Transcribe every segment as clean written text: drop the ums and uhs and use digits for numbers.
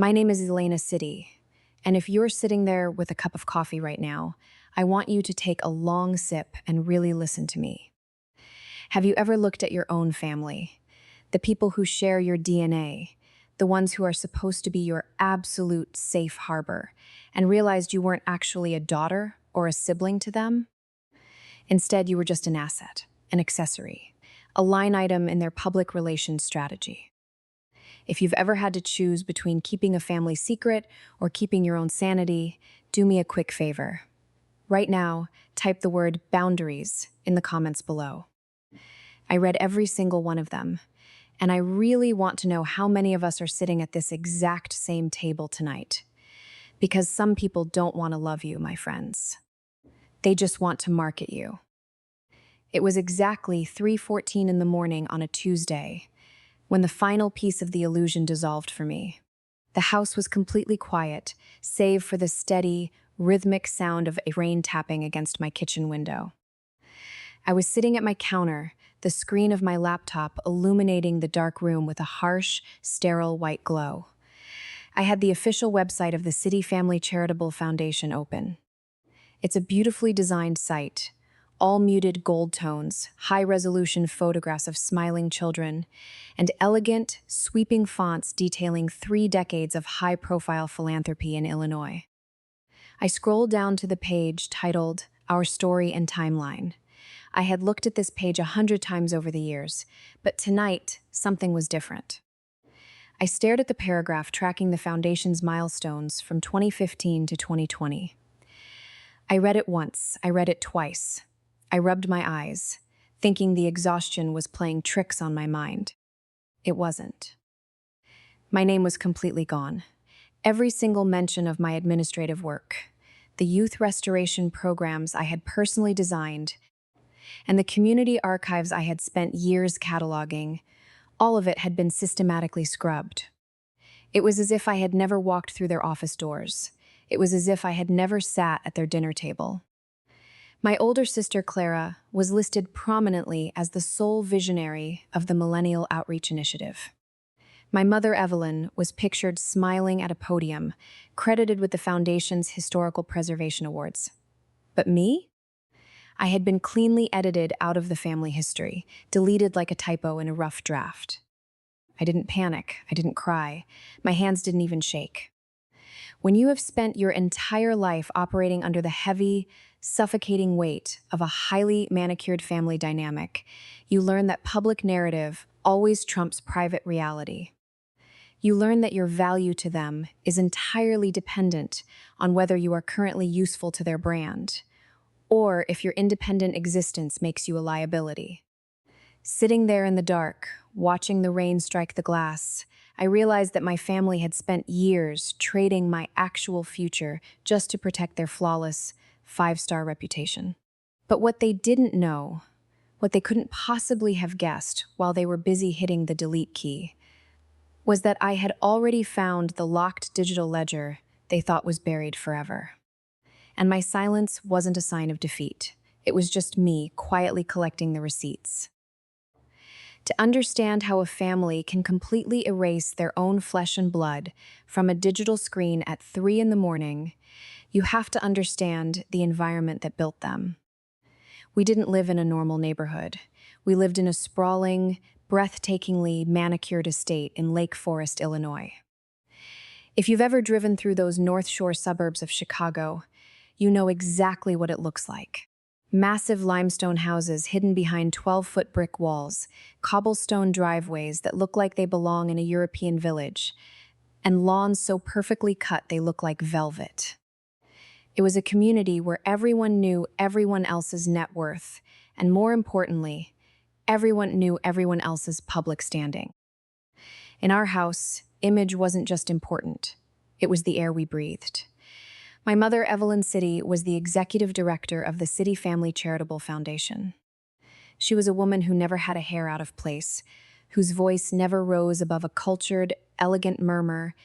My name is Elena City, and if you're sitting there with a cup of coffee right now, I want you to take a long sip and really listen to me. Have you ever looked at your own family? The people who share your DNA, the ones who are supposed to be your absolute safe harbor, and realized you weren't actually a daughter or a sibling to them? Instead, you were just an asset, an accessory, a line item in their public relations strategy. If you've ever had to choose between keeping a family secret or keeping your own sanity, do me a quick favor. Right now, type the word boundaries in the comments below. I read every single one of them, and I really want to know how many of us are sitting at this exact same table tonight. Because some people don't want to love you, my friends. They just want to market you. It was exactly 3:14 in the morning on a Tuesday when the final piece of the illusion dissolved for me. The house was completely quiet, save for the steady, rhythmic sound of a rain tapping against my kitchen window. I was sitting at my counter, the screen of my laptop illuminating the dark room with a harsh, sterile white glow. I had the official website of the City Family Charitable Foundation open. It's a beautifully designed site, all muted gold tones, high-resolution photographs of smiling children, and elegant, sweeping fonts detailing 3 decades of high-profile philanthropy in Illinois. I scrolled down to the page titled Our Story and Timeline. I had looked at this page 100 times over the years, but tonight, something was different. I stared at the paragraph tracking the foundation's milestones from 2015 to 2020. I read it once, I read it twice. I rubbed my eyes, thinking the exhaustion was playing tricks on my mind. It wasn't. My name was completely gone. Every single mention of my administrative work, the youth restoration programs I had personally designed, and the community archives I had spent years cataloging, all of it had been systematically scrubbed. It was as if I had never walked through their office doors. It was as if I had never sat at their dinner table. My older sister, Clara, was listed prominently as the sole visionary of the Millennial Outreach Initiative. My mother, Evelyn, was pictured smiling at a podium, credited with the Foundation's Historical Preservation Awards. But me? I had been cleanly edited out of the family history, deleted like a typo in a rough draft. I didn't panic, I didn't cry, my hands didn't even shake. When you have spent your entire life operating under the heavy, suffocating weight of a highly manicured family dynamic, you learn that public narrative always trumps private reality. You learn that your value to them is entirely dependent on whether you are currently useful to their brand, or if your independent existence makes you a liability. Sitting there in the dark, watching the rain strike the glass, I realized that my family had spent years trading my actual future just to protect their flawless, 5-star reputation. But what they didn't know, what they couldn't possibly have guessed while they were busy hitting the delete key, was that I had already found the locked digital ledger they thought was buried forever. And my silence wasn't a sign of defeat. It was just me quietly collecting the receipts. To understand how a family can completely erase their own flesh and blood from a digital screen at 3 in the morning, you have to understand the environment that built them. We didn't live in a normal neighborhood. We lived in a sprawling, breathtakingly manicured estate in Lake Forest, Illinois. If you've ever driven through those North Shore suburbs of Chicago, you know exactly what it looks like. Massive limestone houses hidden behind 12-foot brick walls, cobblestone driveways that look like they belong in a European village, and lawns so perfectly cut they look like velvet. It was a community where everyone knew everyone else's net worth, and more importantly, everyone knew everyone else's public standing. In our house, image wasn't just important, it was the air we breathed. My mother, Evelyn City, was the executive director of the City Family Charitable Foundation. She was a woman who never had a hair out of place, whose voice never rose above a cultured, elegant murmur,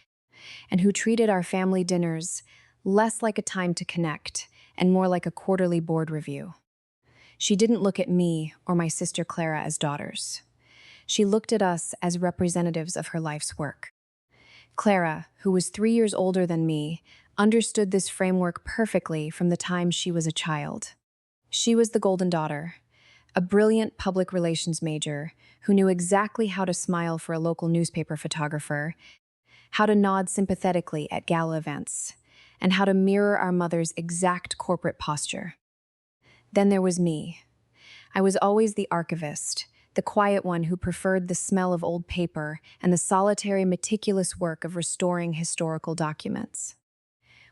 and who treated our family dinners less like a time to connect and more like a quarterly board review. She didn't look at me or my sister Clara as daughters. She looked at us as representatives of her life's work. Clara, who was 3 years older than me, understood this framework perfectly from the time she was a child. She was the golden daughter, a brilliant public relations major who knew exactly how to smile for a local newspaper photographer, how to nod sympathetically at gala events, and how to mirror our mother's exact corporate posture. Then there was me. I was always the archivist, the quiet one who preferred the smell of old paper and the solitary, meticulous work of restoring historical documents.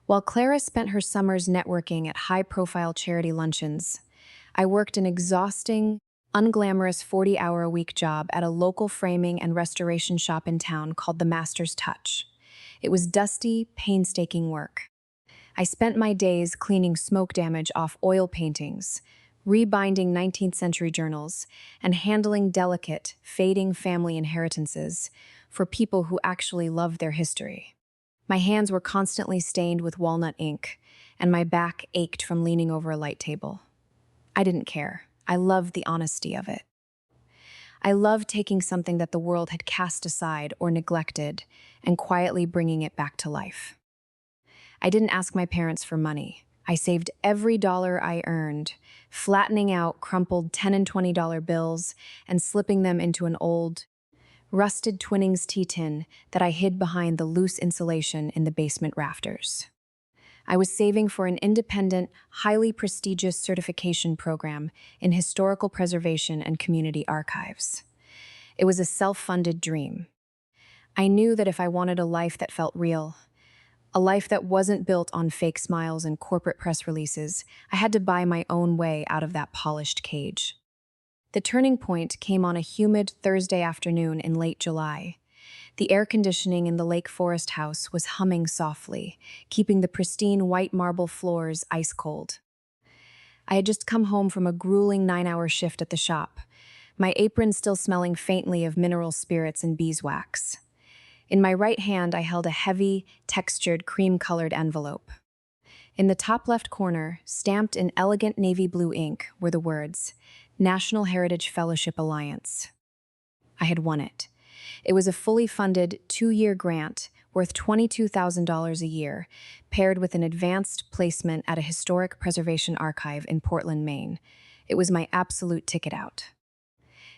While Clara spent her summers networking at high-profile charity luncheons, I worked an exhausting, unglamorous 40-hour-a-week job at a local framing and restoration shop in town called The Master's Touch. It was dusty, painstaking work. I spent my days cleaning smoke damage off oil paintings, rebinding 19th century journals, and handling delicate, fading family inheritances for people who actually loved their history. My hands were constantly stained with walnut ink, and my back ached from leaning over a light table. I didn't care. I loved the honesty of it. I loved taking something that the world had cast aside or neglected and quietly bringing it back to life. I didn't ask my parents for money. I saved every dollar I earned, flattening out crumpled $10 and $20 bills and slipping them into an old, rusted Twinings tea tin that I hid behind the loose insulation in the basement rafters. I was saving for an independent, highly prestigious certification program in historical preservation and community archives. It was a self-funded dream. I knew that if I wanted a life that felt real, a life that wasn't built on fake smiles and corporate press releases, I had to buy my own way out of that polished cage. The turning point came on a humid Thursday afternoon in late July. The air conditioning in the Lake Forest house was humming softly, keeping the pristine white marble floors ice cold. I had just come home from a grueling 9-hour shift at the shop, my apron still smelling faintly of mineral spirits and beeswax. In my right hand, I held a heavy, textured, cream-colored envelope. In the top left corner, stamped in elegant navy blue ink, were the words, National Heritage Fellowship Alliance. I had won it. It was a fully funded 2-year grant worth $22,000 a year, paired with an advanced placement at a historic preservation archive in Portland, Maine. It was my absolute ticket out.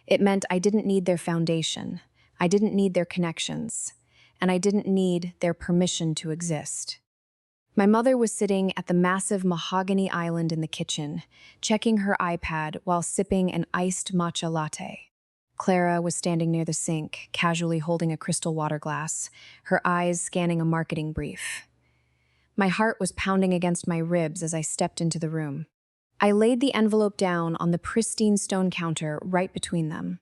It meant I didn't need their foundation, I didn't need their connections, and I didn't need their permission to exist. My mother was sitting at the massive mahogany island in the kitchen, checking her iPad while sipping an iced matcha latte. Clara was standing near the sink, casually holding a crystal water glass, her eyes scanning a marketing brief. My heart was pounding against my ribs as I stepped into the room. I laid the envelope down on the pristine stone counter right between them.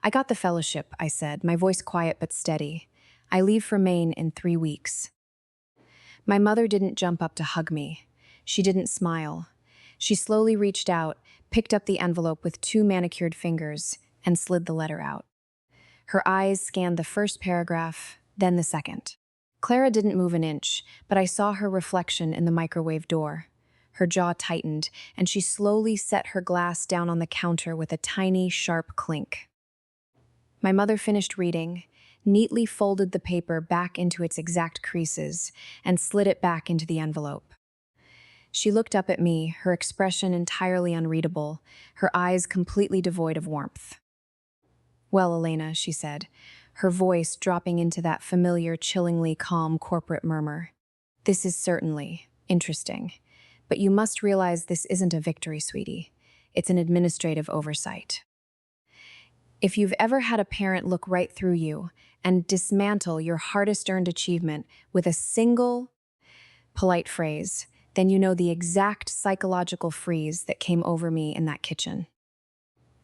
I got the fellowship, I said, my voice quiet but steady. I leave for Maine in 3 weeks. My mother didn't jump up to hug me. She didn't smile. She slowly reached out, picked up the envelope with 2 manicured fingers, and slid the letter out. Her eyes scanned the first paragraph, then the second. Clara didn't move an inch, but I saw her reflection in the microwave door. Her jaw tightened, and she slowly set her glass down on the counter with a tiny, sharp clink. My mother finished reading, neatly folded the paper back into its exact creases, and slid it back into the envelope. She looked up at me, her expression entirely unreadable, her eyes completely devoid of warmth. "Well, Elena," she said, her voice dropping into that familiar, chillingly calm corporate murmur. "This is certainly interesting, but you must realize this isn't a victory, sweetie. It's an administrative oversight. If you've ever had a parent look right through you and dismantle your hardest-earned achievement with a single polite phrase, then you know the exact psychological freeze that came over me in that kitchen.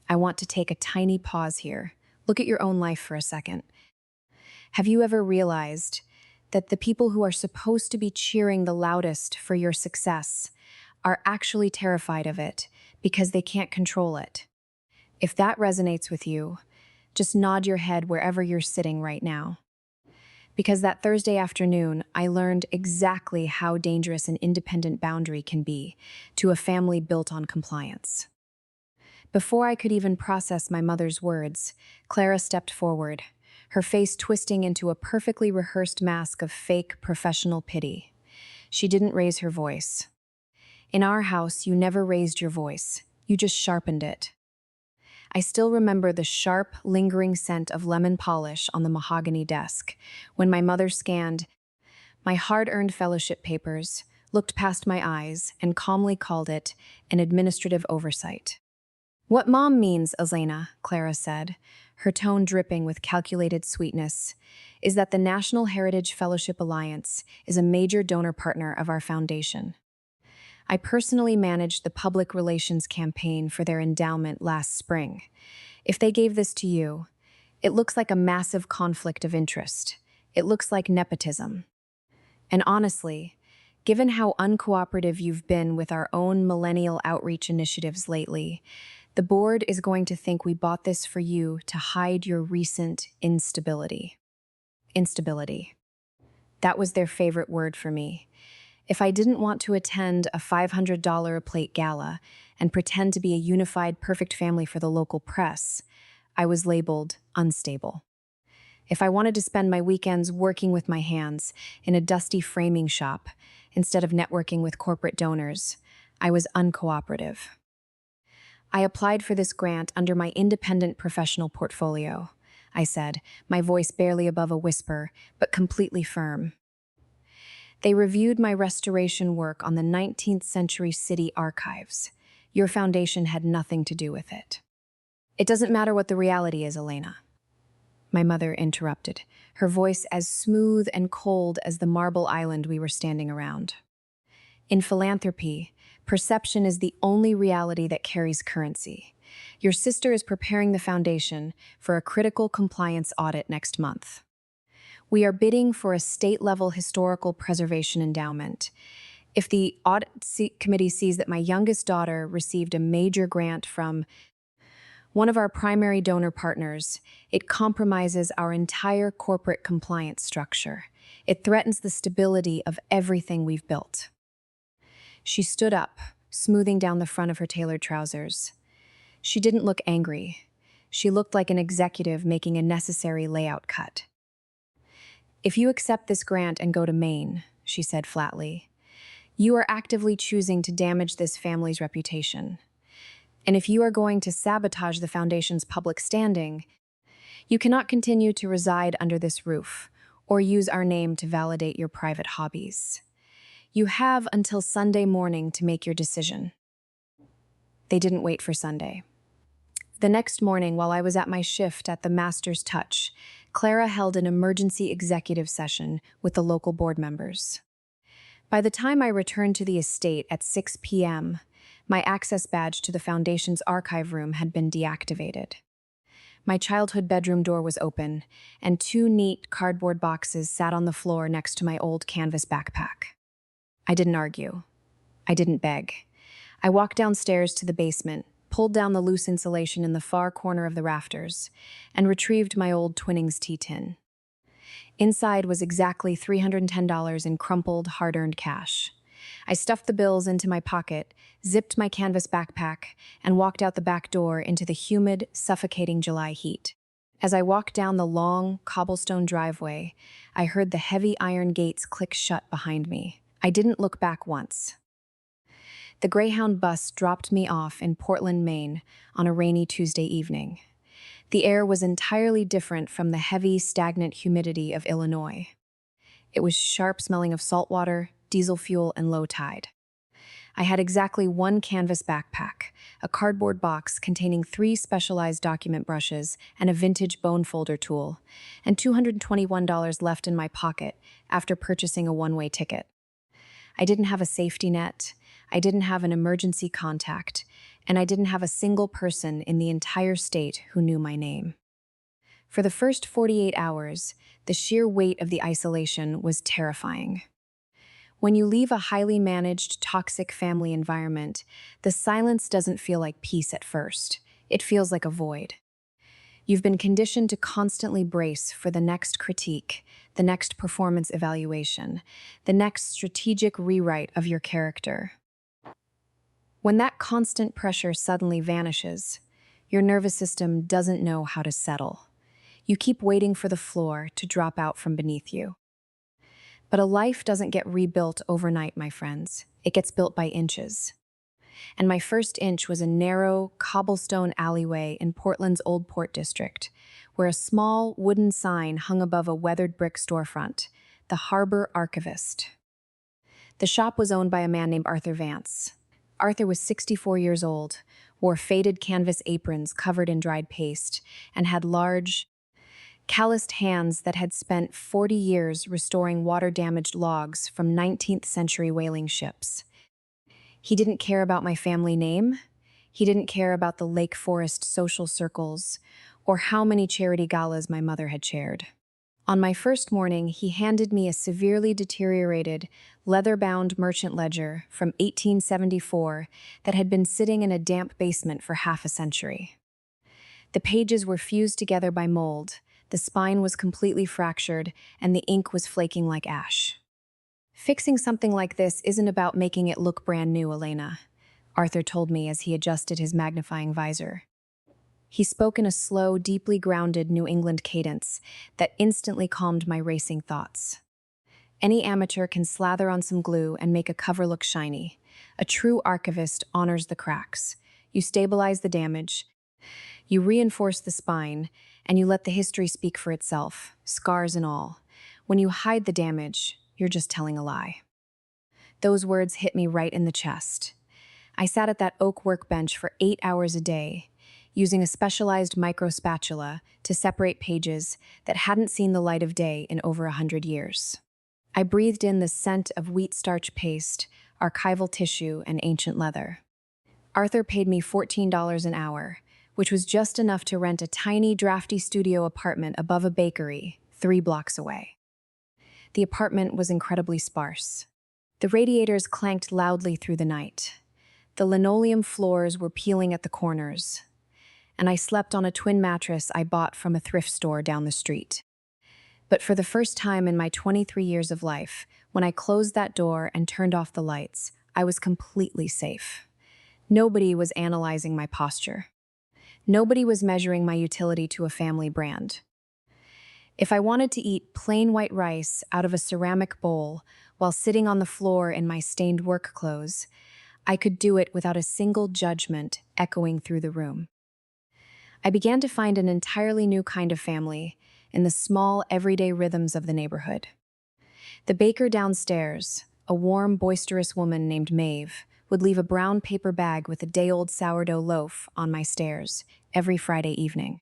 I want to take a tiny pause here. Look at your own life for a second. Have you ever realized that the people who are supposed to be cheering the loudest for your success are actually terrified of it because they can't control it? If that resonates with you, just nod your head wherever you're sitting right now. Because that Thursday afternoon, I learned exactly how dangerous an independent boundary can be to a family built on compliance. Before I could even process my mother's words, Clara stepped forward, her face twisting into a perfectly rehearsed mask of fake professional pity. She didn't raise her voice. In our house, you never raised your voice. You just sharpened it. I still remember the sharp, lingering scent of lemon polish on the mahogany desk when my mother scanned my hard-earned fellowship papers, looked past my eyes, and calmly called it an administrative oversight. "What Mom means, Elena," Clara said, her tone dripping with calculated sweetness, "is that the National Heritage Fellowship Alliance is a major donor partner of our foundation. I personally managed the public relations campaign for their endowment last spring. If they gave this to you, it looks like a massive conflict of interest. It looks like nepotism. And honestly, given how uncooperative you've been with our own millennial outreach initiatives lately, the board is going to think we bought this for you to hide your recent instability." Instability. That was their favorite word for me. If I didn't want to attend a $500 a plate gala and pretend to be a unified, perfect family for the local press, I was labeled unstable. If I wanted to spend my weekends working with my hands in a dusty framing shop instead of networking with corporate donors, I was uncooperative. "I applied for this grant under my independent professional portfolio," I said, my voice barely above a whisper, but completely firm. "They reviewed my restoration work on the 19th century city archives. Your foundation had nothing to do with it." "It doesn't matter what the reality is, Elena," my mother interrupted, her voice as smooth and cold as the marble island we were standing around. "In philanthropy, perception is the only reality that carries currency. Your sister is preparing the foundation for a critical compliance audit next month. We are bidding for a state-level historical preservation endowment. If the audit committee sees that my youngest daughter received a major grant from one of our primary donor partners, it compromises our entire corporate compliance structure. It threatens the stability of everything we've built." She stood up, smoothing down the front of her tailored trousers. She didn't look angry. She looked like an executive making a necessary layout cut. "If you accept this grant and go to Maine," she said flatly, "you are actively choosing to damage this family's reputation. And if you are going to sabotage the foundation's public standing, you cannot continue to reside under this roof or use our name to validate your private hobbies. You have until Sunday morning to make your decision." They didn't wait for Sunday. The next morning, while I was at my shift at the Master's Touch, Clara held an emergency executive session with the local board members. By the time I returned to the estate at 6 p.m., my access badge to the foundation's archive room had been deactivated. My childhood bedroom door was open, and 2 neat cardboard boxes sat on the floor next to my old canvas backpack. I didn't argue. I didn't beg. I walked downstairs to the basement, pulled down the loose insulation in the far corner of the rafters, and retrieved my old Twinings tea tin. Inside was exactly $310 in crumpled, hard-earned cash. I stuffed the bills into my pocket, zipped my canvas backpack, and walked out the back door into the humid, suffocating July heat. As I walked down the long, cobblestone driveway, I heard the heavy iron gates click shut behind me. I didn't look back once. The Greyhound bus dropped me off in Portland, Maine, on a rainy Tuesday evening. The air was entirely different from the heavy, stagnant humidity of Illinois. It was sharp smelling of salt water, diesel fuel, and low tide. I had exactly 1 canvas backpack, a cardboard box containing 3 specialized document brushes and a vintage bone folder tool, and $221 left in my pocket after purchasing a one-way ticket. I didn't have a safety net, I didn't have an emergency contact, and I didn't have a single person in the entire state who knew my name. For the first 48 hours, the sheer weight of the isolation was terrifying. When you leave a highly managed, toxic family environment, the silence doesn't feel like peace at first. It feels like a void. You've been conditioned to constantly brace for the next critique, the next performance evaluation, the next strategic rewrite of your character. When that constant pressure suddenly vanishes, your nervous system doesn't know how to settle. You keep waiting for the floor to drop out from beneath you. But a life doesn't get rebuilt overnight, my friends. It gets built by inches. And my first inch was a narrow, cobblestone alleyway in Portland's Old Port District, where a small wooden sign hung above a weathered brick storefront, the Harbor Archivist. The shop was owned by a man named Arthur Vance. Arthur was 64 years old, wore faded canvas aprons covered in dried paste, and had large, calloused hands that had spent 40 years restoring water-damaged logs from 19th century whaling ships. He didn't care about my family name. He didn't care about the Lake Forest social circles or how many charity galas my mother had chaired. On my first morning, he handed me a severely deteriorated, leather-bound merchant ledger from 1874 that had been sitting in a damp basement for half a century. The pages were fused together by mold, the spine was completely fractured, and the ink was flaking like ash. Fixing something like this isn't about making it look brand new, Elena, Arthur told me as he adjusted his magnifying visor. He spoke in a slow, deeply grounded New England cadence that instantly calmed my racing thoughts. Any amateur can slather on some glue and make a cover look shiny. A true archivist honors the cracks. You stabilize the damage, you reinforce the spine, and you let the history speak for itself, scars and all. When you hide the damage, you're just telling a lie. Those words hit me right in the chest. I sat at that oak workbench for 8 hours a day, using a specialized micro spatula to separate pages that hadn't seen the light of day in over 100 years. I breathed in the scent of wheat starch paste, archival tissue, and ancient leather. Arthur paid me $14 an hour, which was just enough to rent a tiny, drafty studio apartment above a bakery 3 blocks away. The apartment was incredibly sparse. The radiators clanked loudly through the night. The linoleum floors were peeling at the corners, and I slept on a twin mattress I bought from a thrift store down the street. But for the first time in my 23 years of life, when I closed that door and turned off the lights, I was completely safe. Nobody was analyzing my posture. Nobody was measuring my utility to a family brand. If I wanted to eat plain white rice out of a ceramic bowl while sitting on the floor in my stained work clothes, I could do it without a single judgment echoing through the room. I began to find an entirely new kind of family in the small, everyday rhythms of the neighborhood. The baker downstairs, a warm, boisterous woman named Maeve, would leave a brown paper bag with a day-old sourdough loaf on my stairs every Friday evening.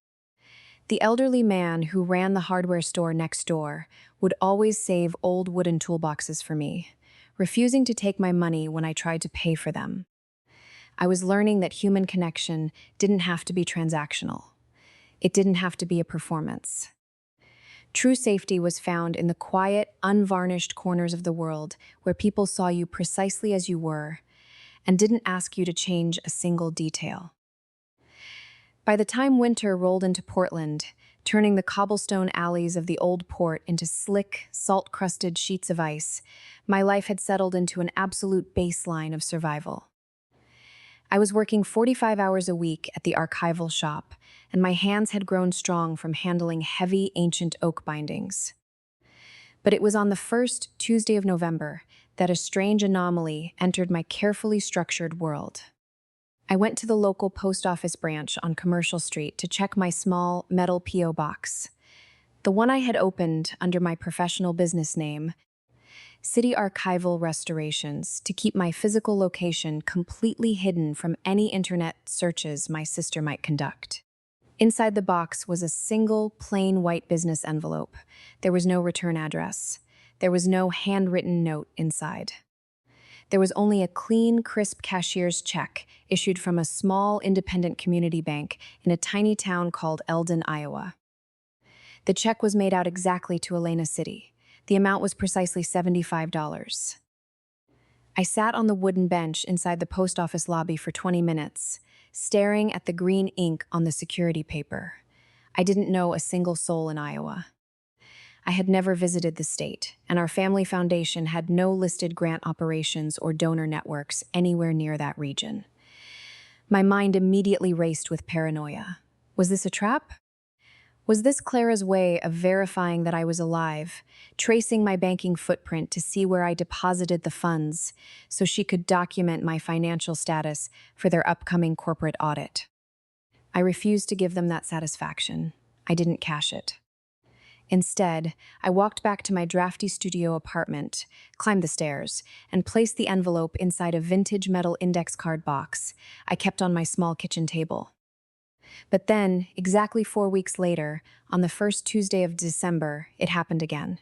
The elderly man who ran the hardware store next door would always save old wooden toolboxes for me, refusing to take my money when I tried to pay for them. I was learning that human connection didn't have to be transactional. It didn't have to be a performance. True safety was found in the quiet, unvarnished corners of the world where people saw you precisely as you were and didn't ask you to change a single detail. By the time winter rolled into Portland, turning the cobblestone alleys of the old port into slick, salt-crusted sheets of ice, my life had settled into an absolute baseline of survival. I was working 45 hours a week at the archival shop, and my hands had grown strong from handling heavy, ancient oak bindings. But it was on the first Tuesday of November that a strange anomaly entered my carefully structured world. I went to the local post office branch on Commercial Street to check my small metal P.O. box, the one I had opened under my professional business name, City Archival Restorations, to keep my physical location completely hidden from any internet searches my sister might conduct. Inside the box was a single, plain white business envelope. There was no return address. There was no handwritten note inside. There was only a clean, crisp cashier's check issued from a small, independent community bank in a tiny town called Eldon, Iowa. The check was made out exactly to Elena City. The amount was precisely $75. I sat on the wooden bench inside the post office lobby for 20 minutes, staring at the green ink on the security paper. I didn't know a single soul in Iowa. I had never visited the state, and our family foundation had no listed grant operations or donor networks anywhere near that region. My mind immediately raced with paranoia. Was this a trap? Was this Clara's way of verifying that I was alive, tracing my banking footprint to see where I deposited the funds so she could document my financial status for their upcoming corporate audit? I refused to give them that satisfaction. I didn't cash it. Instead, I walked back to my drafty studio apartment, climbed the stairs, and placed the envelope inside a vintage metal index card box I kept on my small kitchen table. But then, exactly 4 weeks later, on the first Tuesday of December, it happened again.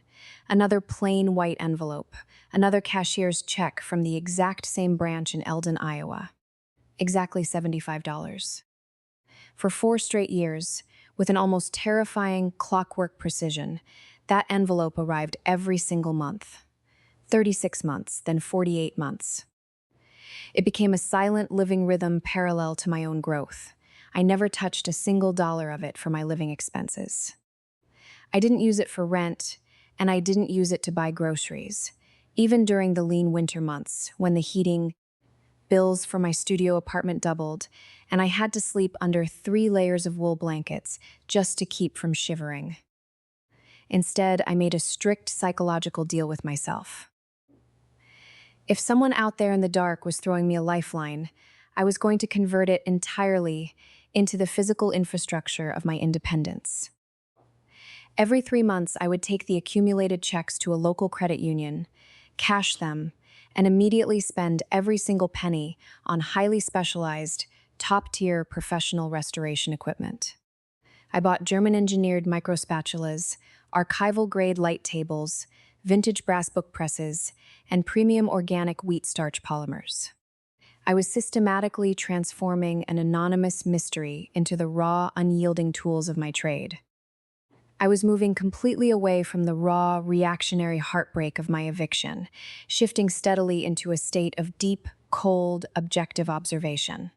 Another plain white envelope, another cashier's check from the exact same branch in Eldon, Iowa. Exactly $75. For 4 straight years, with an almost terrifying clockwork precision, that envelope arrived every single month. 36 months, then 48 months. It became a silent living rhythm parallel to my own growth. I never touched a single dollar of it for my living expenses. I didn't use it for rent, and I didn't use it to buy groceries, even during the lean winter months when the heating bills for my studio apartment doubled, and I had to sleep under 3 layers of wool blankets just to keep from shivering. Instead, I made a strict psychological deal with myself. If someone out there in the dark was throwing me a lifeline, I was going to convert it entirely into the physical infrastructure of my independence. Every 3 months, I would take the accumulated checks to a local credit union, cash them, and immediately spend every single penny on highly specialized, top-tier professional restoration equipment. I bought German-engineered microspatulas, archival-grade light tables, vintage brass book presses, and premium organic wheat starch polymers. I was systematically transforming an anonymous mystery into the raw, unyielding tools of my trade. I was moving completely away from the raw, reactionary heartbreak of my eviction, shifting steadily into a state of deep, cold, objective observation.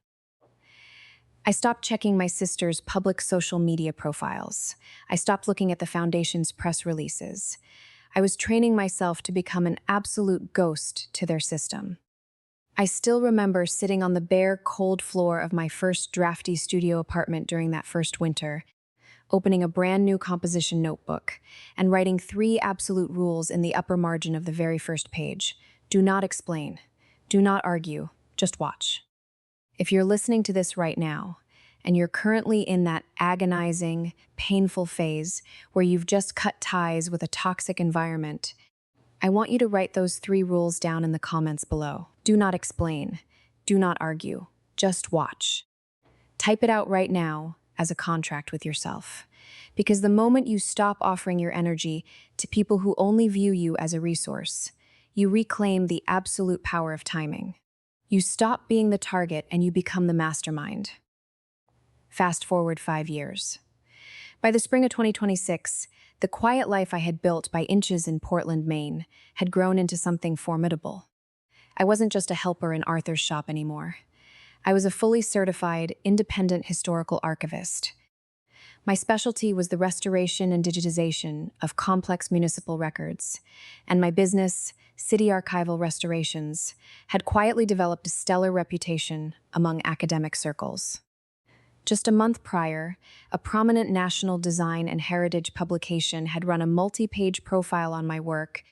I stopped checking my sister's public social media profiles. I stopped looking at the foundation's press releases. I was training myself to become an absolute ghost to their system. I still remember sitting on the bare, cold floor of my first drafty studio apartment during that first winter, opening a brand new composition notebook, and writing 3 absolute rules in the upper margin of the very first page. Do not explain. Do not argue. Just watch. If you're listening to this right now, and you're currently in that agonizing, painful phase where you've just cut ties with a toxic environment, I want you to write those 3 rules down in the comments below. Do not explain. Do not argue. Just watch. Type it out right now as a contract with yourself. Because the moment you stop offering your energy to people who only view you as a resource, you reclaim the absolute power of timing. You stop being the target and you become the mastermind. Fast forward 5 years. By the spring of 2026, the quiet life I had built by inches in Portland, Maine, had grown into something formidable. I wasn't just a helper in Arthur's shop anymore. I was a fully certified, independent historical archivist. My specialty was the restoration and digitization of complex municipal records, and my business, City Archival Restorations, had quietly developed a stellar reputation among academic circles. Just a month prior, a prominent national design and heritage publication had run a multi-page profile on my work,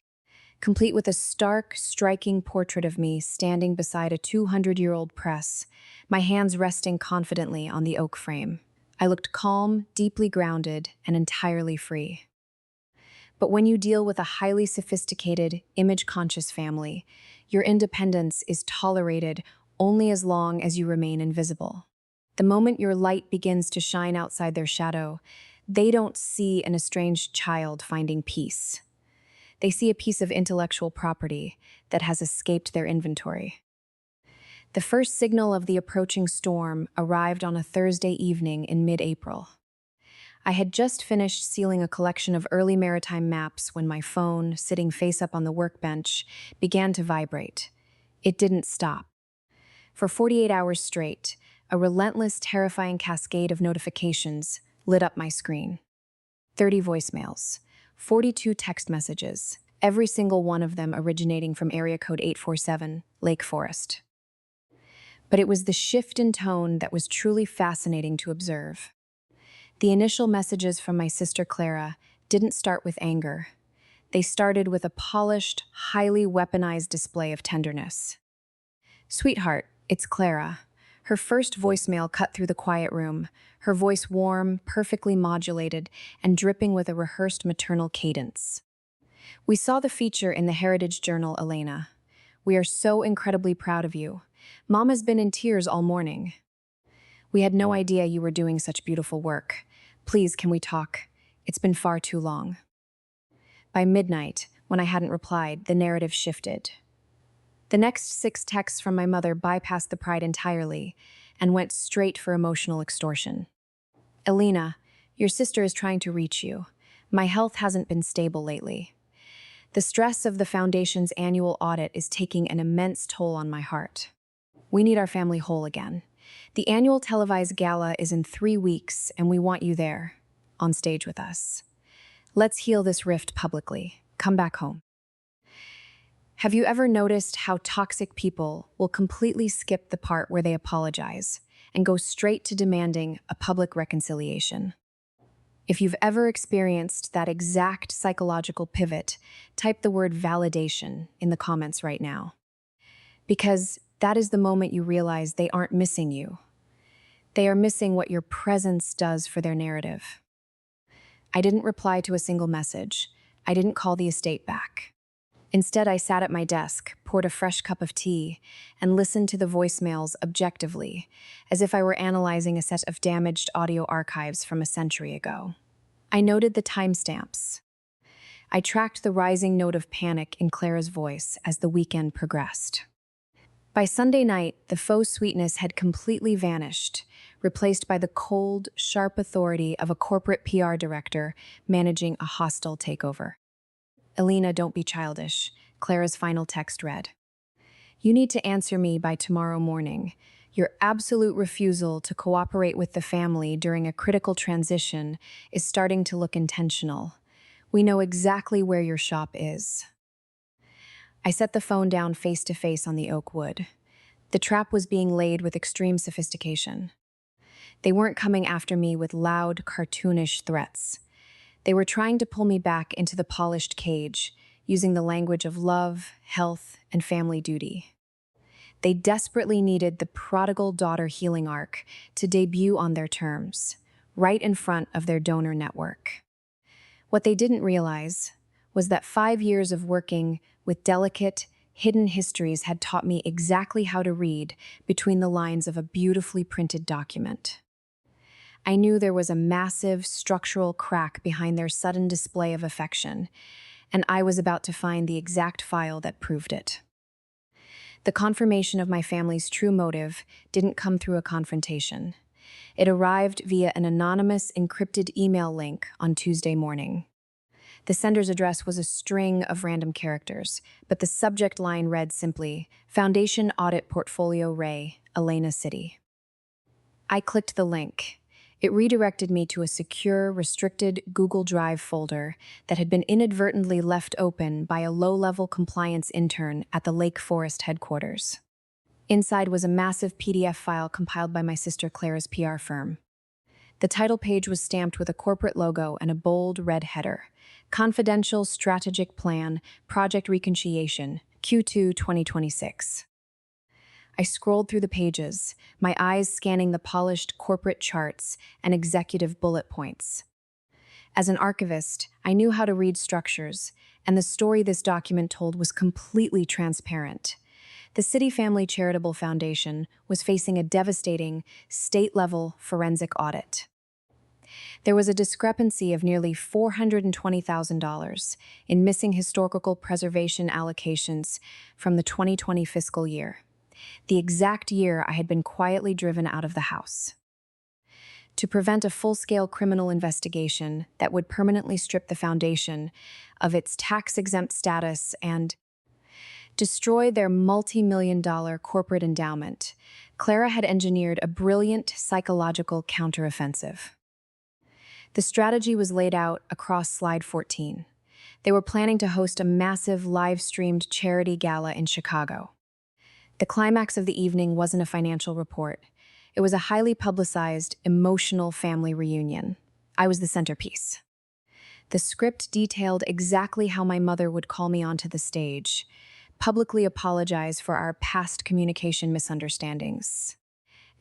complete with a stark, striking portrait of me standing beside a 200-year-old press, my hands resting confidently on the oak frame. I looked calm, deeply grounded, and entirely free. But when you deal with a highly sophisticated, image-conscious family, your independence is tolerated only as long as you remain invisible. The moment your light begins to shine outside their shadow, they don't see an estranged child finding peace. They see a piece of intellectual property that has escaped their inventory. The first signal of the approaching storm arrived on a Thursday evening in mid-April. I had just finished sealing a collection of early maritime maps when my phone, sitting face up on the workbench, began to vibrate. It didn't stop. For 48 hours straight, a relentless, terrifying cascade of notifications lit up my screen. 30 voicemails, 42 text messages, every single one of them originating from area code 847, Lake Forest. But it was the shift in tone that was truly fascinating to observe. The initial messages from my sister Clara didn't start with anger. They started with a polished, highly weaponized display of tenderness. "Sweetheart, it's Clara." Her first voicemail cut through the quiet room, her voice warm, perfectly modulated, and dripping with a rehearsed maternal cadence. "We saw the feature in the Heritage Journal, Elena. We are so incredibly proud of you. Mom has been in tears all morning. We had no idea you were doing such beautiful work. Please, can we talk? It's been far too long." By midnight, when I hadn't replied, the narrative shifted. The next 6 texts from my mother bypassed the pride entirely and went straight for emotional extortion. "Elena, your sister is trying to reach you. My health hasn't been stable lately. The stress of the Foundation's annual audit is taking an immense toll on my heart. We need our family whole again. The annual televised gala is in 3 weeks, and we want you there, on stage with us. Let's heal this rift publicly. Come back home." Have you ever noticed how toxic people will completely skip the part where they apologize and go straight to demanding a public reconciliation? If you've ever experienced that exact psychological pivot, type the word validation in the comments right now. Because that is the moment you realize they aren't missing you. They are missing what your presence does for their narrative. I didn't reply to a single message. I didn't call the estate back. Instead, I sat at my desk, poured a fresh cup of tea, and listened to the voicemails objectively, as if I were analyzing a set of damaged audio archives from a century ago. I noted the timestamps. I tracked the rising note of panic in Clara's voice as the weekend progressed. By Sunday night, the faux sweetness had completely vanished, replaced by the cold, sharp authority of a corporate PR director managing a hostile takeover. "Elena, don't be childish," Clara's final text read. "You need to answer me by tomorrow morning. Your absolute refusal to cooperate with the family during a critical transition is starting to look intentional. We know exactly where your shop is." I set the phone down face to face on the oak wood. The trap was being laid with extreme sophistication. They weren't coming after me with loud, cartoonish threats. They were trying to pull me back into the polished cage, using the language of love, health, and family duty. They desperately needed the prodigal daughter healing arc to debut on their terms, right in front of their donor network. What they didn't realize was that 5 years of working with delicate, hidden histories had taught me exactly how to read between the lines of a beautifully printed document. I knew there was a massive structural crack behind their sudden display of affection, and I was about to find the exact file that proved it. The confirmation of my family's true motive didn't come through a confrontation. It arrived via an anonymous, encrypted email link on Tuesday morning. The sender's address was a string of random characters, but the subject line read simply, "Foundation Audit Portfolio Ray, Elena City." I clicked the link. It redirected me to a secure, restricted Google Drive folder that had been inadvertently left open by a low-level compliance intern at the Lake Forest headquarters. Inside was a massive PDF file compiled by my sister Clara's PR firm. The title page was stamped with a corporate logo and a bold red header, "Confidential Strategic Plan, Project Reconciliation, Q2 2026. I scrolled through the pages, my eyes scanning the polished corporate charts and executive bullet points. As an archivist, I knew how to read structures, and the story this document told was completely transparent. The City Family Charitable Foundation was facing a devastating, state-level forensic audit. There was a discrepancy of nearly $420,000 in missing historical preservation allocations from the 2020 fiscal year, the exact year I had been quietly driven out of the house. To prevent a full-scale criminal investigation that would permanently strip the foundation of its tax-exempt status and destroy their multi-million-dollar corporate endowment, Clara had engineered a brilliant psychological counteroffensive. The strategy was laid out across slide 14. They were planning to host a massive live-streamed charity gala in Chicago. The climax of the evening wasn't a financial report. It was a highly publicized, emotional family reunion. I was the centerpiece. The script detailed exactly how my mother would call me onto the stage, publicly apologize for our past communication misunderstandings,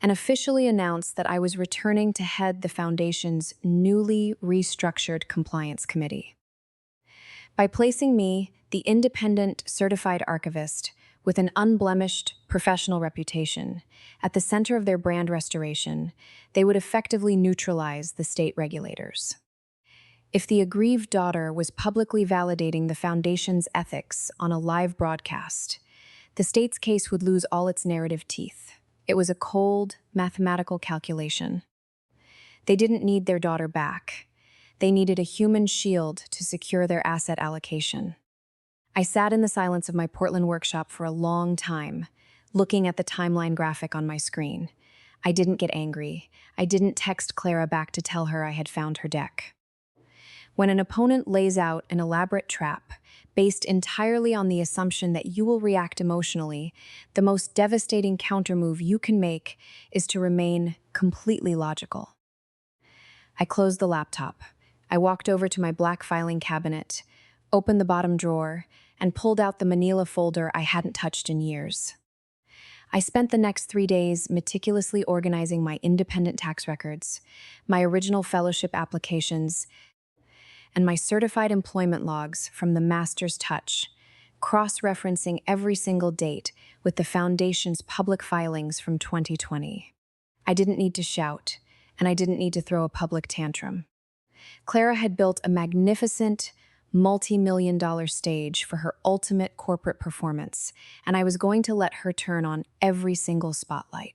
and officially announced that I was returning to head the Foundation's newly restructured compliance committee. By placing me, the independent certified archivist with an unblemished professional reputation, at the center of their brand restoration, they would effectively neutralize the state regulators. If the aggrieved daughter was publicly validating the Foundation's ethics on a live broadcast, the state's case would lose all its narrative teeth. It was a cold, mathematical calculation. They didn't need their daughter back. They needed a human shield to secure their asset allocation. I sat in the silence of my Portland workshop for a long time, looking at the timeline graphic on my screen. I didn't get angry. I didn't text Clara back to tell her I had found her deck. When an opponent lays out an elaborate trap, based entirely on the assumption that you will react emotionally, the most devastating countermove you can make is to remain completely logical. I closed the laptop. I walked over to my black filing cabinet, opened the bottom drawer, and pulled out the manila folder I hadn't touched in years. I spent the next 3 days meticulously organizing my independent tax records, my original fellowship applications, and my certified employment logs from the Master's Touch, cross-referencing every single date with the Foundation's public filings from 2020. I didn't need to shout, and I didn't need to throw a public tantrum. Clara had built a magnificent, multi-million-dollar stage for her ultimate corporate performance, and I was going to let her turn on every single spotlight.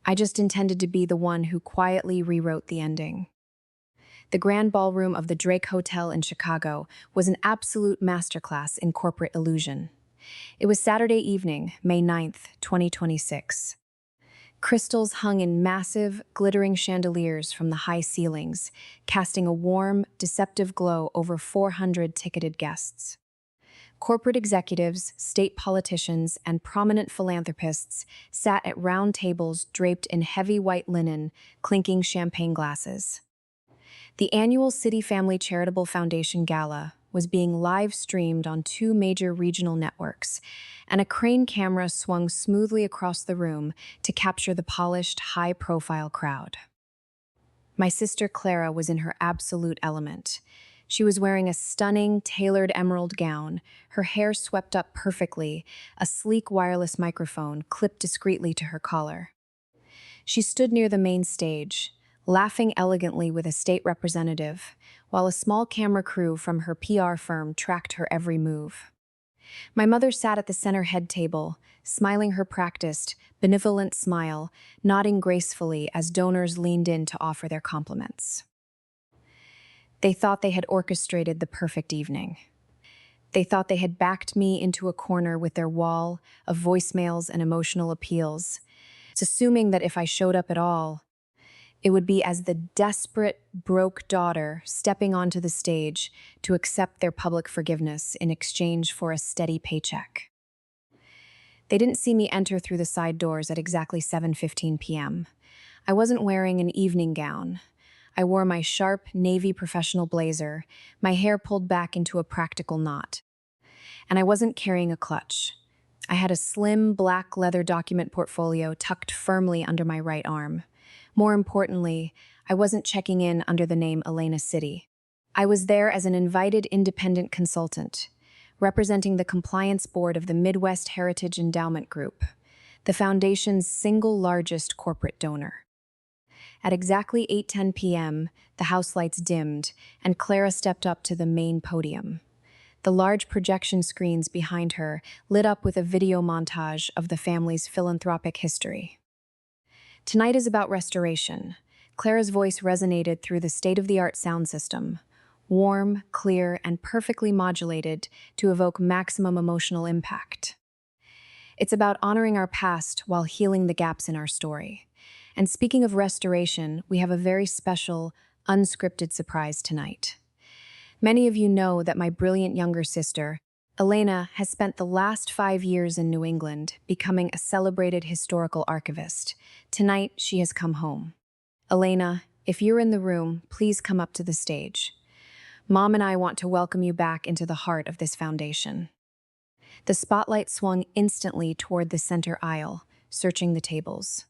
I just intended to be the one who quietly rewrote the ending. The grand ballroom of the Drake Hotel in Chicago was an absolute masterclass in corporate illusion. It was Saturday evening, May 9th, 2026. Crystals hung in massive, glittering chandeliers from the high ceilings, casting a warm, deceptive glow over 400 ticketed guests. Corporate executives, state politicians, and prominent philanthropists sat at round tables draped in heavy white linen, clinking champagne glasses. The annual City Family Charitable Foundation Gala was being live-streamed on 2 major regional networks, and a crane camera swung smoothly across the room to capture the polished, high-profile crowd. My sister Clara was in her absolute element. She was wearing a stunning, tailored emerald gown, her hair swept up perfectly, a sleek wireless microphone clipped discreetly to her collar. She stood near the main stage, laughing elegantly with a state representative, while a small camera crew from her PR firm tracked her every move. My mother sat at the center head table, smiling her practiced, benevolent smile, nodding gracefully as donors leaned in to offer their compliments. They thought they had orchestrated the perfect evening. They thought they had backed me into a corner with their wall of voicemails and emotional appeals, assuming that if I showed up at all, it would be as the desperate, broke daughter stepping onto the stage to accept their public forgiveness in exchange for a steady paycheck. They didn't see me enter through the side doors at exactly 7:15 p.m. I wasn't wearing an evening gown. I wore my sharp, navy professional blazer, my hair pulled back into a practical knot. And I wasn't carrying a clutch. I had a slim, black leather document portfolio tucked firmly under my right arm. More importantly, I wasn't checking in under the name Elena City. I was there as an invited independent consultant, representing the compliance board of the Midwest Heritage Endowment Group, the Foundation's single largest corporate donor. At exactly 8:10 p.m., the house lights dimmed, and Clara stepped up to the main podium. The large projection screens behind her lit up with a video montage of the family's philanthropic history. Tonight is about restoration. Clara's voice resonated through the state-of-the-art sound system, warm, clear, and perfectly modulated to evoke maximum emotional impact. It's about honoring our past while healing the gaps in our story. And speaking of restoration, we have a very special, unscripted surprise tonight. Many of you know that my brilliant younger sister, Elena, has spent the last 5 years in New England, becoming a celebrated historical archivist. Tonight, she has come home. Elena, If you're in the room, please come up to the stage. Mom and I want to welcome you back into the heart of this foundation." The spotlight swung instantly toward the center aisle, searching the tables.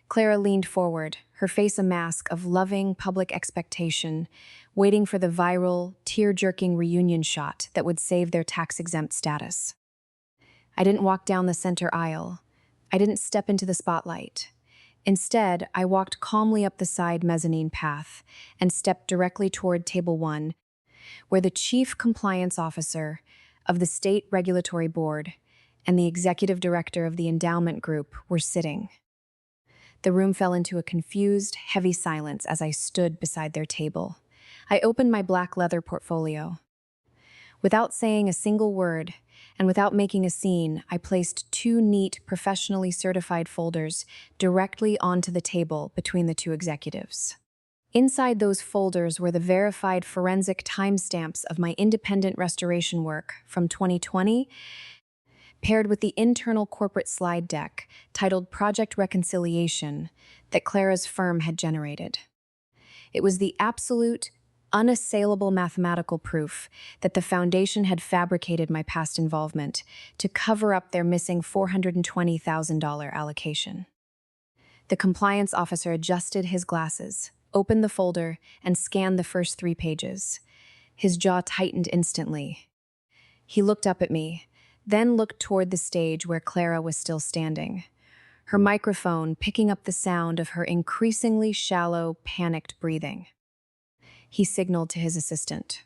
Clara leaned forward, her face a mask of loving public expectation, waiting for the viral, tear-jerking reunion shot that would save their tax-exempt status. I didn't walk down the center aisle. I didn't step into the spotlight. Instead, I walked calmly up the side mezzanine path and stepped directly toward Table 1, where the Chief Compliance Officer of the State Regulatory Board and the Executive Director of the Endowment Group were sitting. The room fell into a confused, heavy silence as I stood beside their table. I opened my black leather portfolio. Without saying a single word, and without making a scene, I placed two neat, professionally certified folders directly onto the table between the two executives. Inside those folders were the verified forensic timestamps of my independent restoration work from 2020, paired with the internal corporate slide deck titled Project Reconciliation that Clara's firm had generated. It was the absolute, unassailable mathematical proof that the foundation had fabricated my past involvement to cover up their missing $420,000 allocation. The compliance officer adjusted his glasses, opened the folder, and scanned the first 3 pages. His jaw tightened instantly. He looked up at me, then looked toward the stage where Clara was still standing, her microphone picking up the sound of her increasingly shallow, panicked breathing. He signaled to his assistant.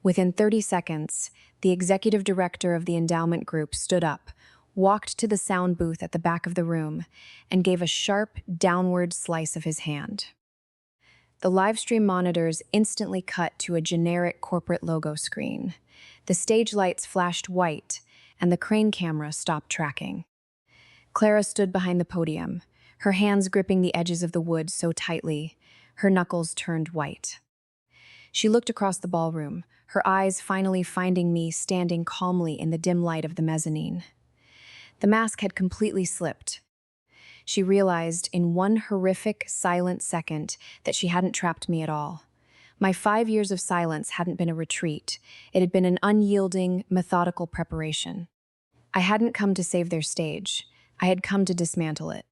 Within 30 seconds, the executive director of the endowment group stood up, walked to the sound booth at the back of the room, and gave a sharp, downward slice of his hand. The live stream monitors instantly cut to a generic corporate logo screen. The stage lights flashed white, and the crane camera stopped tracking. Clara stood behind the podium, her hands gripping the edges of the wood so tightly, her knuckles turned white. She looked across the ballroom, her eyes finally finding me standing calmly in the dim light of the mezzanine. The mask had completely slipped. She realized in one horrific, silent second that she hadn't trapped me at all. My 5 years of silence hadn't been a retreat. It had been an unyielding, methodical preparation. I hadn't come to save their stage. I had come to dismantle it.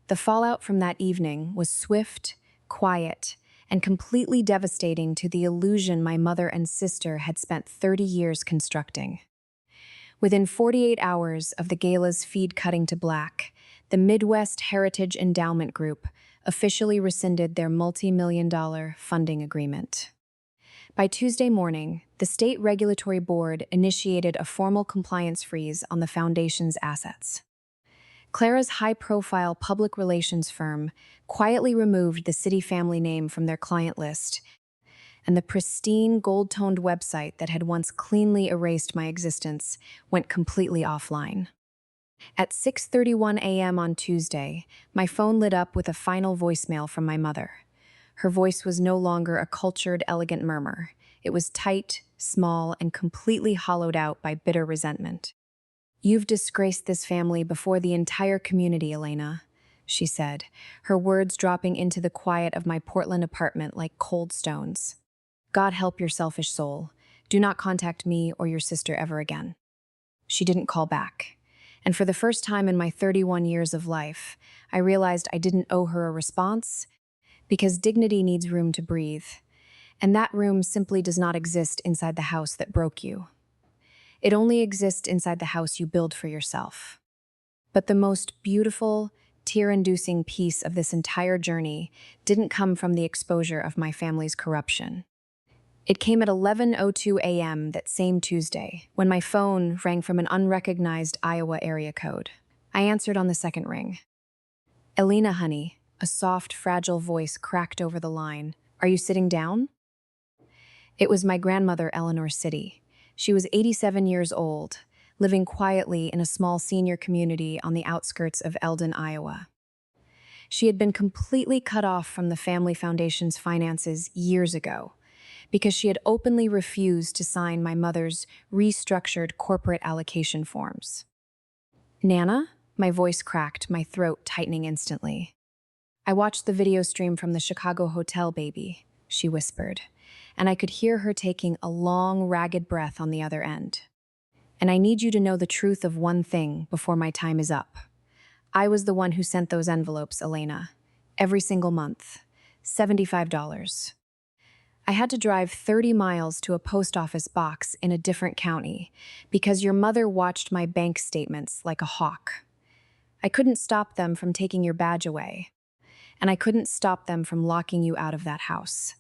The fallout from that evening was swift, quiet, and completely devastating to the illusion my mother and sister had spent 30 years constructing. Within 48 hours of the gala's feed cutting to black, the Midwest Heritage Endowment Group officially rescinded their multi-million-dollar funding agreement. By Tuesday morning, the State Regulatory Board initiated a formal compliance freeze on the foundation's assets. Clara's high-profile public relations firm quietly removed the City family name from their client list, and the pristine, gold-toned website that had once cleanly erased my existence went completely offline. At 6:31 a.m. on Tuesday, my phone lit up with a final voicemail from my mother. Her voice was no longer a cultured, elegant murmur. It was tight, small, and completely hollowed out by bitter resentment. "You've disgraced this family before the entire community, Elena," she said, her words dropping into the quiet of my Portland apartment like cold stones. "God help your selfish soul. Do not contact me or your sister ever again." She didn't call back. And for the first time in my 31 years of life, I realized I didn't owe her a response, because dignity needs room to breathe, and that room simply does not exist inside the house that broke you. It only exists inside the house you build for yourself. But the most beautiful, tear-inducing piece of this entire journey didn't come from the exposure of my family's corruption. It came at 11:02 a.m. that same Tuesday, when my phone rang from an unrecognized Iowa area code. I answered on the second ring. "Elena, honey," a soft, fragile voice cracked over the line. "Are you sitting down?" It was my grandmother, Eleanor City. She was 87 years old, living quietly in a small senior community on the outskirts of Eldon, Iowa. She had been completely cut off from the family foundation's finances years ago, because she had openly refused to sign my mother's restructured corporate allocation forms. "Nana?" My voice cracked, my throat tightening instantly. I watched the video stream from the Chicago hotel, baby, she whispered, and I could hear her taking a long, ragged breath on the other end. And I need you to know the truth of one thing before my time is up. I was the one who sent those envelopes, Elena. Every single month. $75. I had to drive 30 miles to a post office box in a different county because your mother watched my bank statements like a hawk. I couldn't stop them from taking your badge away, and I couldn't stop them from locking you out of that house.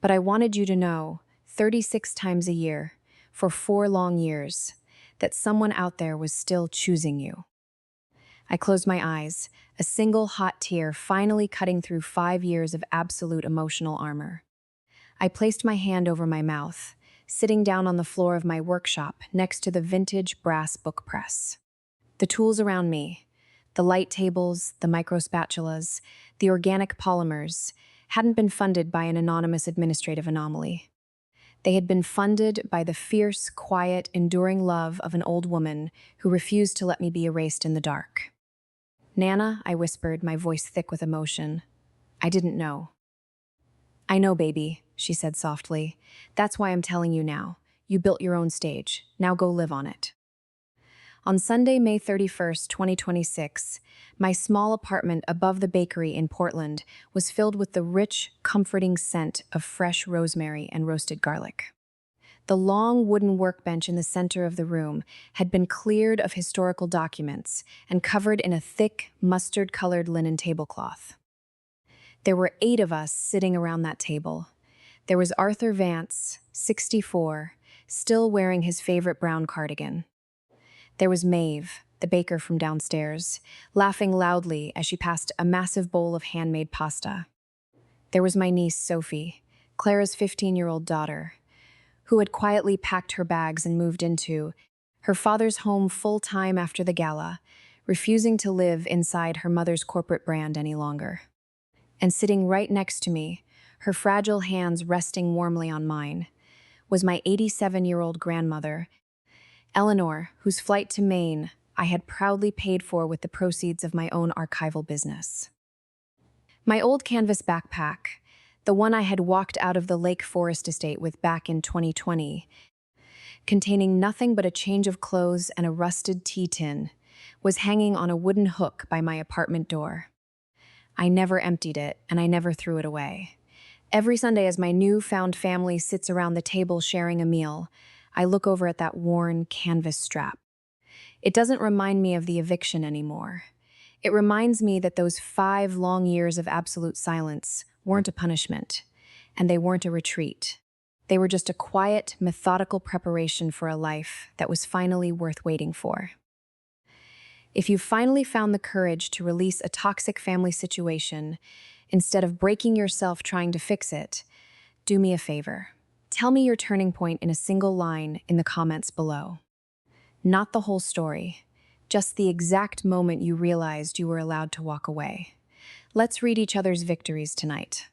But I wanted you to know, 36 times a year, for 4 long years, that someone out there was still choosing you. I closed my eyes, a single hot tear finally cutting through 5 years of absolute emotional armor. I placed my hand over my mouth, sitting down on the floor of my workshop next to the vintage brass book press. The tools around me, the light tables, the micro spatulas, the organic polymers, hadn't been funded by an anonymous administrative anomaly. They had been funded by the fierce, quiet, enduring love of an old woman who refused to let me be erased in the dark. Nana, I whispered, my voice thick with emotion. I didn't know. I know, baby, she said softly. That's why I'm telling you now. You built your own stage. Now go live on it. On Sunday, May 31st, 2026, my small apartment above the bakery in Portland was filled with the rich, comforting scent of fresh rosemary and roasted garlic. The long wooden workbench in the center of the room had been cleared of historical documents and covered in a thick, mustard-colored linen tablecloth. There were 8 of us sitting around that table. There was Arthur Vance, 64, still wearing his favorite brown cardigan. There was Maeve, the baker from downstairs, laughing loudly as she passed a massive bowl of handmade pasta. There was my niece, Sophie, Clara's 15-year-old daughter, who had quietly packed her bags and moved into her father's home full-time after the gala, refusing to live inside her mother's corporate brand any longer. And sitting right next to me, her fragile hands resting warmly on mine, was my 87-year-old grandmother, Eleanor, whose flight to Maine I had proudly paid for with the proceeds of my own archival business. My old canvas backpack, the one I had walked out of the Lake Forest estate with back in 2020, containing nothing but a change of clothes and a rusted tea tin, was hanging on a wooden hook by my apartment door. I never emptied it, and I never threw it away. Every Sunday, as my newfound family sits around the table sharing a meal, I look over at that worn canvas strap. It doesn't remind me of the eviction anymore. It reminds me that those 5 long years of absolute silence weren't a punishment, and they weren't a retreat. They were just a quiet, methodical preparation for a life that was finally worth waiting for. If you finally found the courage to release a toxic family situation, instead of breaking yourself trying to fix it, do me a favor. Tell me your turning point in a single line in the comments below. Not the whole story, just the exact moment you realized you were allowed to walk away. Let's read each other's victories tonight.